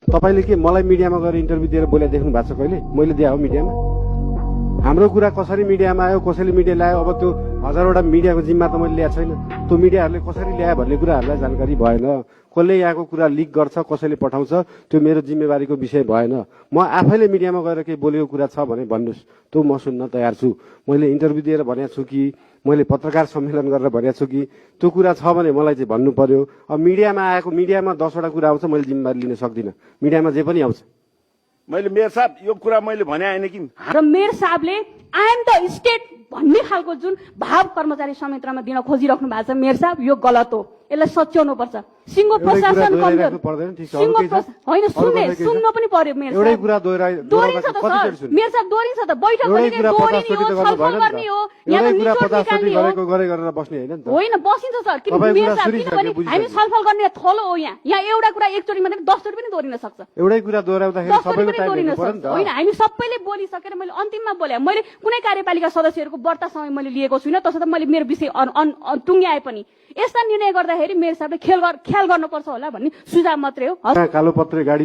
तपाईले के मलाई मिडियामा गएर इन्टरभ्यू दिएर बोले देख्नु भएको छ कहिले? मैले दिए हो मिडियामा? हाम्रो कुरा कसरी मिडियामा आयो, कसैले मिडिया ल्यायो, अब त्यो हजारवटा मिडियाको जिम्मा त मैले ल्याएको छैन। त्यो मिडियाहरूले कसरी ल्यायो भन्ने कुराहरूलाई जानकारी भएन। कसले यहाँको कुरा लिक गर्छ, कसैले पठाउँछ, त्यो मेरो जिम्मेवारीको विषय भएन। म आफैले मिडियामा गएर केही बोलेको कुरा छ भने भन्नुहोस्, त्यो म सुन्न तयार छु। मैले इन्टरभ्यू दिएर भनेको छु कि मैले पत्रकार सम्मेलन गरेर भनेको छु कि त्यो कुरा छ भने मलाई चाहिँ भन्नु पर्यो। अब मिडियामा आएको, मिडियामा 10वटा कुरा आउँछ, मैले जिम्मेवारी लिन सक्दिनँ। मिडियामा जे पनि आउँछ। मैले मेयर साहब यो कुरा मैले भने होइन कि र मेयर साहबले आई एम द स्टेट भन्ने खालको जुन भाव कर्मचारी संयन्त्रमा दिन खोजिराख्नु भएको छ मेयर साहब, यो गलत हो। यसलाई सच्याउनु पर्छ। सिङ्गो प्रशासन कमजोर होइन, सुन्न पनि पर्यो मेयर एउटै साहब। कुरा दोहोरिन्छ त सर, मेयर साहब दोहोरिन्छ त। बैठक भनेको दोहोरिने हो, छलफल गर्ने हो, यहाँ निचोड निकाल्ने हो। गरेर बस्ने होइन नि त। होइन बसिन्छ सर, किनभने मेयर साहब किनभने हामी छलफल गर्ने थलो हो। यहाँ एउटा कुरा एकचोटि मात्रै 10 चोटि पनि दोहोरिन सक्छ। एउटै कुरा दोहोऱ्याउँदाखेरि 10 चोटि सबैको पनि टाइम दोहोरिन दिनु पर्यो नि सक्छ। त। होइन हामी सबैले बोलिसकेर मैले अन्तिममा बोले। मैले कुनै कार्यपालिका सदस्यहरूको बढ्ता समय मैले लिएको छुइनँ, तसर्थ मैले मेरो विषय टुङ्ग्याए पनि यस्ता निर्णय गर्दाखेरि मेयर साहबले ख्याल गर्नुपर्छ होला भन्ने सुझाव मात्रै हो। कालो पत्रे गाडी